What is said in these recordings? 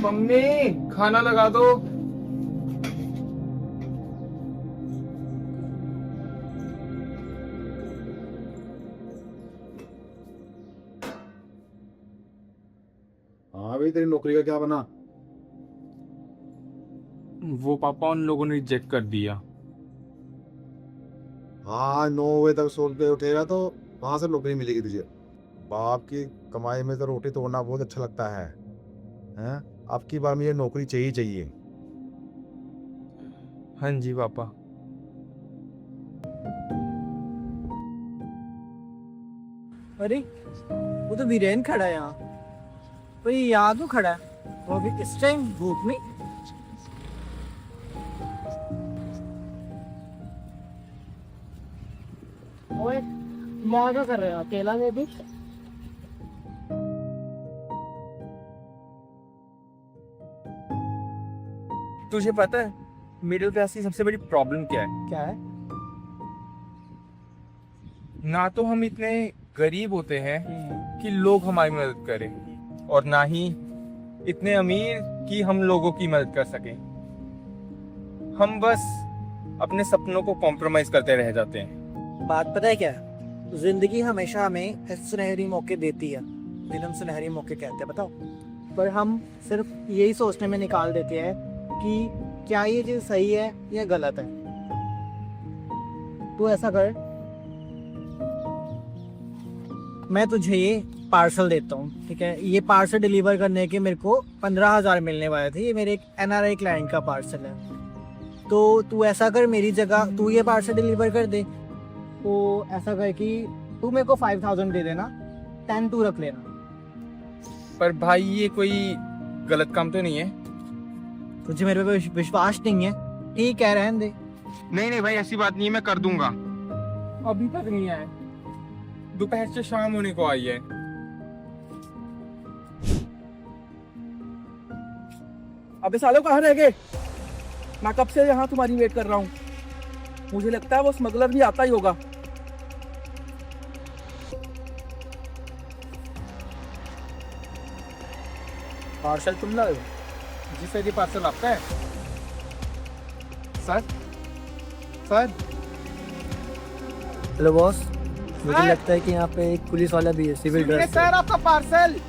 Mummy खाना लगा दो। हाँ भाई, तेरी नौकरी का क्या बना? वो पापा उन लोगों ने रिजेक्ट कर दिया। हाँ, 9 बजे तक सो के उठेगा तो वहां से नौकरी मिलेगी तुझे। बाप की कमाई में तो रोटी तोड़ना बहुत अच्छा लगता है। हैं? अब की बार मुझे नौकरी चाहिए चाहिए। हाँ जी पापा। अरे वो तो वीरेन खड़ा है यहाँ। पर ये यहाँ क्यों खड़ा है? वो अभी इस टाइम धूप में। ओए यहाँ क्या कर रहे हो अकेला में भी? तुझे पता है मिडिल क्लास की सबसे बड़ी प्रॉब्लम क्या है? क्या है? ना तो हम इतने गरीब होते हैं कि लोग हमारी मदद करें, और ना ही इतने अमीर कि हम लोगों की मदद कर सकें। हम बस अपने सपनों को कॉम्प्रोमाइज करते रह जाते हैं। बात पता है क्या है? जिंदगी हमेशा हमें ऐसे सुनहरी मौके देती है, जिन्हें हम सुनहरी मौके कहते हैं, बताओ। पर हम सिर्फ यही सोचने में निकाल देते हैं कि क्या ये चीज सही है या गलत है। तू ऐसा कर, मैं तुझे ये पार्सल देता हूँ, ठीक है? ये पार्सल डिलीवर करने के मेरे को 15,000 मिलने वाले थे। ये मेरे एक NRI क्लाइंट का पार्सल है। तो तू ऐसा कर, मेरी जगह तू ये पार्सल डिलीवर कर दे। तो ऐसा कर कि तू मेरे को 5,000 दे देना, 10 तू रख लेना। पर भाई ये कोई गलत काम तो नहीं है? तुझे मेरे पे विश्वास नहीं है? ठीक है, रहने दे। नहीं नहीं भाई, ऐसी बात नहीं है, मैं कर दूंगा। अभी तक नहीं आया, दोपहर से शाम होने को आई है। अबे सालों कहाँ रह गए? मैं कब से यहाँ तुम्हारी वेट कर रहा हूँ। मुझे लगता है वो स्मगलर भी आता ही होगा। पार्सल तुम लाए हो? जी सर, ये पार्सल आपका है। सर सर हेलो बॉस, मुझे लगता है कि यहाँ पे एक पुलिस वाला भी है, सिविल ड्रेस। सर आपका पार्सल।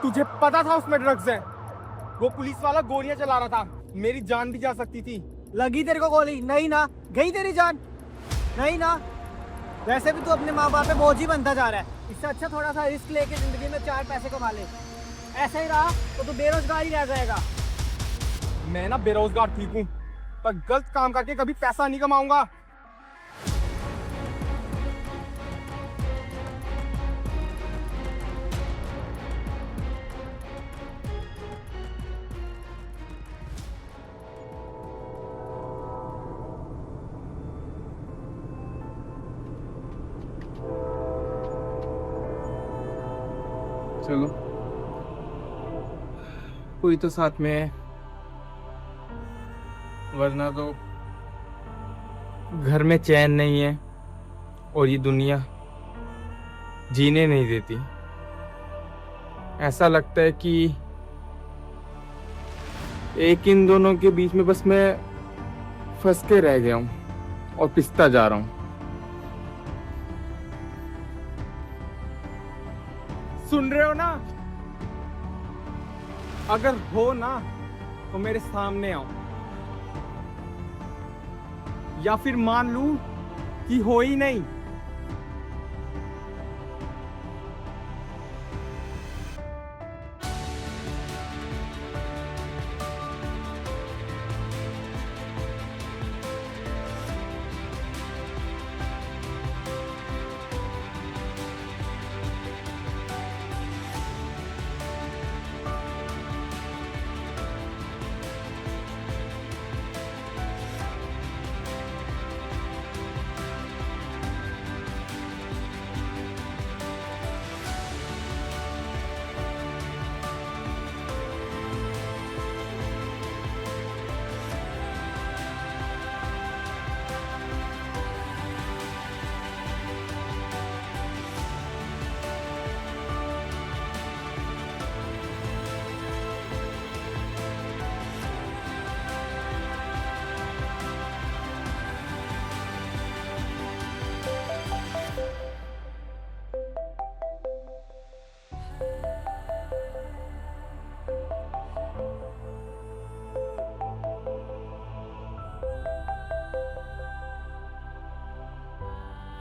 तुझे पता था उसमें ड्रग्स है? वो पुलिस वाला गोलियां चला रहा था, मेरी जान भी जा सकती थी। लगी तेरे को गोली? नहीं ना, गई तेरी जान? नहीं ना। वैसे भी तू अपने माँ बाप पे बोझ ही बनता जा रहा है। इससे अच्छा थोड़ा सा रिस्क लेके जिंदगी में 4 पैसे कमा ले। ऐसा ही रहा तो तू बेरोजगार ही रह जाएगा। मैं ना बेरोजगार ठीक हूँ, पर गलत काम करके कभी पैसा नहीं कमाऊंगा। चलो कोई तो साथ में है, वरना तो घर में चैन नहीं है और ये दुनिया जीने नहीं देती। ऐसा लगता है कि एक इन दोनों के बीच में बस मैं फंस के रह गया हूं और पिसता जा रहा हूं। सुन रहे हो ना? अगर हो ना तो मेरे सामने आओ, या फिर मान लूं कि हो ही नहीं।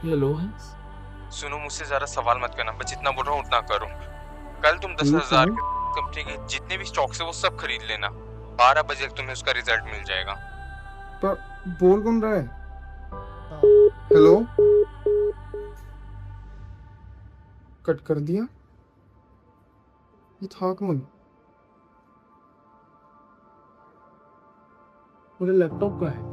हेलो, सुनो, मुझसे ज्यादा सवाल मत करना। मैं जितना बोल रहा हूँ उतना करो। कल तुम 10,000 कंपनी के जितने भी स्टॉक्स है वो सब खरीद लेना। 12 बजे तक तुम्हें उसका रिजल्ट मिल जाएगा। पर बोल कौन रहा है? हेलो, कट कर दिया? ये था कौन? मेरे लैपटॉप का है।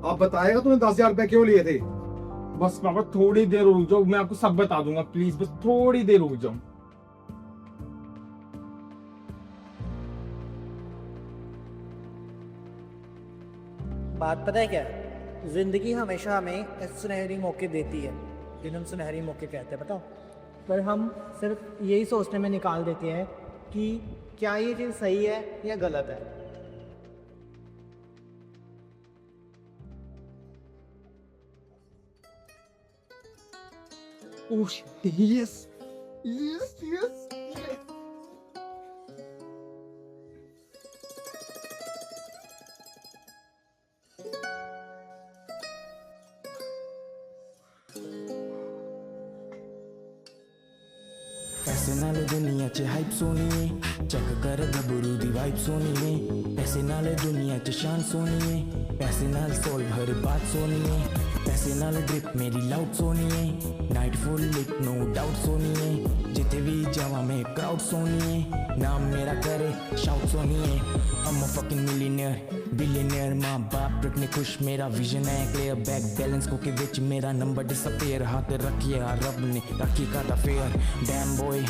आप बताएगा तूने 10,000 रुपए क्यों लिए थे? बस पापा थोड़ी देर रुक जाओ, मैं आपको सब बता दूंगा। प्लीज बस थोड़ी देर रुक जाओ। बात पता है क्या है? जिंदगी हमेशा हमें ऐसे सुनहरी मौके देती है जिन्हें हम सुनहरी मौके कहते हैं, बताओ। पर हम सिर्फ यही सोचने में निकाल देते हैं कि क्या ये चीज़ सही है या गलत है। Oh, yes, yes, yes, yes. पैसे नाले दुनिया च हाइप सोनी है, चेक कर गबरू दी वाइब सोनी है। पैसे नाले दुनिया च शान सोनी है, पैसे नाल सोल्व हर बात सोनी है। पैसे नाल ड्रिप मेरी लाउड सोनी है, night full lit no doubt सोनी है। जिते भी जावा में क्राउड सोनी है, नाम मेरा करे शाउट सोनी है। I'm a fucking millionaire, billionaire, माँ बाप रखने खुश, मेरा विजन है क्लियर। बैक बैलेंस को के विच मेरा नंबर डिसअपीयर। हाथ रखिए रब ने राखी का था फेयर। डैम बॉय,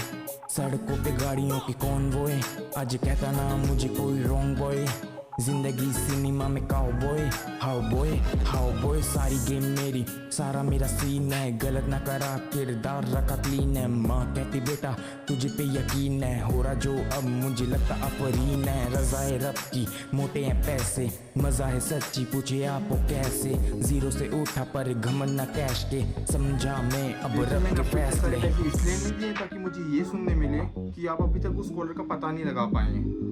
सड़कों पे गाड़ियों की कॉन्वॉय, आज कहता ना मुझे कोई रॉन्ग बॉय। जिंदगी सिनेमा में cow boy, how boy, how boy सारी गेम मेरी, सारा मेरा सीन है, गलत ना करा किरदार रखा क्लीन है। माँ कहती बेटा तुझे पे यकीन है, हो रहा जो अब मुझे लगता अफरीन है। रज़ाए रब की मोटे हैं पैसे, मजा है सच्ची पूछे आपको कैसे। जीरो से उठा पर घमंड ना कैश के, समझा मैं अब रब के फैसले। इसलिए नहीं दिए ताकि मुझे ये सुनने मिले कि आप अभी तक उस कॉलर का पता नहीं लगा पाए हैं।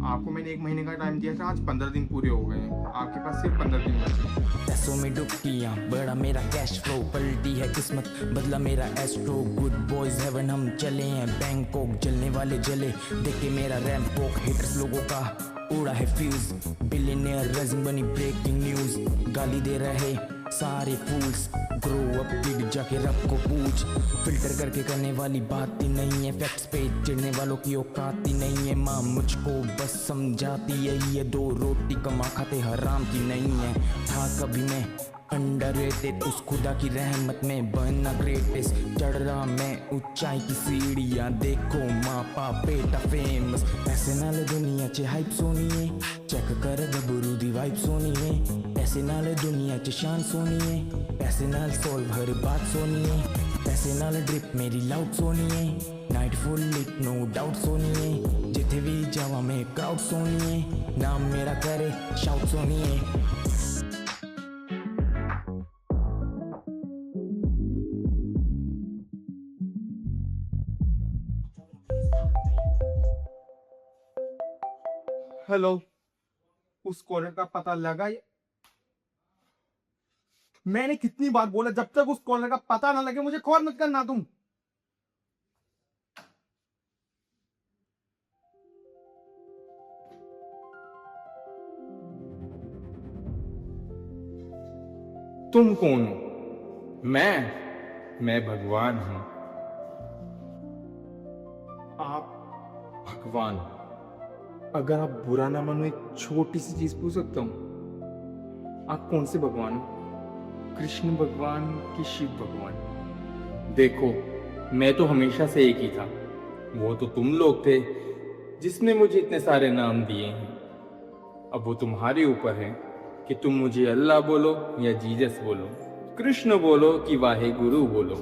आपको मैंने 1 महीने का टाइम दिया था, आज 15 दिन पूरे हो गए हैं। आपके पास सिर्फ 15 दिन बचे हैं। पैसों में डुबकियाँ, बड़ा मेरा कैश फ्लो, पलटी है किस्मत बदला मेरा एस्ट्रो। गुड बॉयज हेवन हम चले हैं बैंकॉक, जलने वाले जले देख के मेरा रैंप वॉक। हेटर्स लोगों का उड़ा है फ्यूज, बिलियनियर राइजिंग बनी ब्रेकिंग न्यूज। गाली दे रहे सारे फूल्स, ग्रो अप किड जाके रब को पूछ। फिल्टर करके करने वाली बात ही नहीं है, फैक्ट्स पे चिढ़ने वालों की औकात ही नहीं है। माँ मुझको बस समझाती है ये 2 रोटी कमा खाते हराम की नहीं है। था कभी मैं अंडररेटेड, उस खुदा की रहमत में बनना ग्रेटेस्ट। चढ़ रहा मैं ऊंचाई की सीढ़ियाँ, देखो माँ बाप बेटा फेमस। पैसे नाल दुनिया च हाइप सोनी है, चेक कर गबरू दी वाइब सोनी है। पैसे नाल दुनिया च शान सोनी है, पैसे नाल सोल्व हर बात सोनी है। पैसे नाल ड्रिप मेरी लाउड सोनी है, night full lit no doubt सोनी है। जिथे भी जावा मैं क्राउड सोनी है, नाम मेरा करे शाउट सोनी है। हेलो, उस कॉलर का पता लगा? मैंने कितनी बार बोला जब तक उस कॉलर का पता ना लगे मुझे कॉल मत करना तुम। तुम कौन हो? मैं भगवान हूं। आप भगवान हो। अगर आप बुरा ना मानो एक छोटी सी चीज पूछ सकता हूं? आप कौन से भगवान हो? कृष्ण भगवान कि शिव भगवान? देखो, मैं तो हमेशा से एक ही था। वो तो तुम लोग थे जिसने मुझे इतने सारे नाम दिए हैं। अब वो तुम्हारे ऊपर है कि तुम मुझे अल्लाह बोलो या जीसस बोलो, कृष्ण बोलो कि वाहे गुरु बोलो।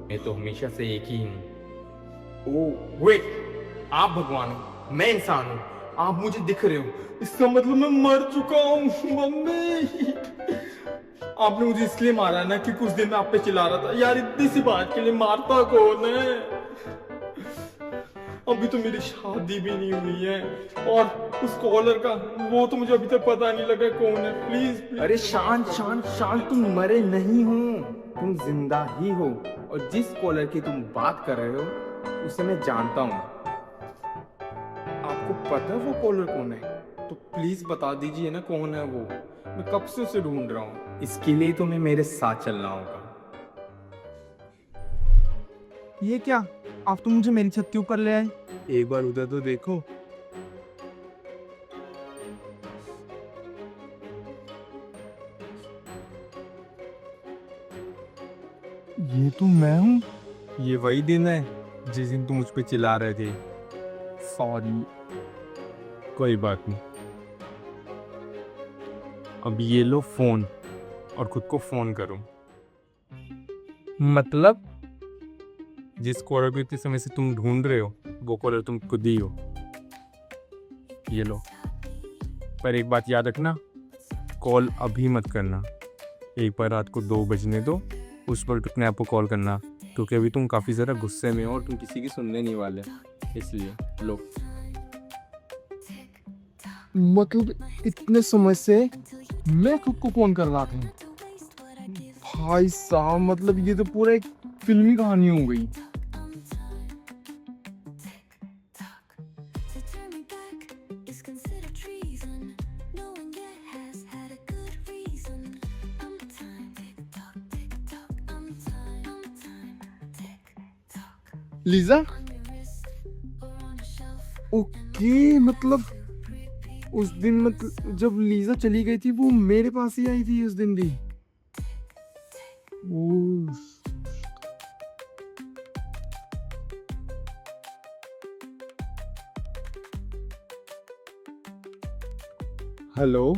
मैं तो हमेशा से एक ही हूं। ओह वेट, आप भगवान हो, मैं इंसान हूं। आप मुझे दिख रहे हो, इसका मतलब मैं मर चुका हूं। मम्मी, आपने मुझे इसलिए मारा ना कि कुछ दिन मैं आप पे चिल्ला रहा था। यार इतनी सी बात के लिए मारता कौन है? अभी तो मेरी शादी भी नहीं हुई है, और उस कॉलर का वो तो मुझे अभी तक पता नहीं लगा कौन है। प्लीज। अरे शांत शांत शांत, तुम मरे नहीं हो, तुम जिंदा ही हो। और जिस कॉलर की तुम बात कर रहे हो उसे मैं जानता हूँ। आपको पता है वो कॉलर कौन है? तो प्लीज बता दीजिए ना कौन है वो। मैं कब से उसे ढूंढ रहा हूँ। इसके लिए तुम्हें मेरे साथ चलना होगा। ये क्या, आप तो मुझे मेरी छत के ऊपर ले आए। एक बार उधर तो देखो। ये तो मैं हूँ। ये वही दिन है जिस दिन तुम मुझ पे चिल्ला रहे थे। सॉरी। कोई बात नहीं। अब ये लो फोन और खुद को फोन करो। मतलब? जिस कॉलर को इतने समय से तुम ढूंढ रहे हो वो कॉलर तुम खुद ही हो। ये लो, पर एक बात याद रखना, कॉल अभी मत करना। एक बार रात को 2 बजने दो, उस वक्त अपने आप को कॉल करना, क्योंकि अभी तुम काफ़ी ज़्यादा गुस्से में हो और तुम किसी की सुनने नहीं वाले। इसलिए लो। मतलब इतने समय से मैं खुद को फोन कर रहा था? भाई साहब, मतलब ये तो पूरा एक फिल्मी कहानी हो गई। लीजा? ओके, मतलब उस दिन, मतलब जब लीजा चली गई थी वो मेरे पास ही आई थी उस दिन भी। ओह, हेलो।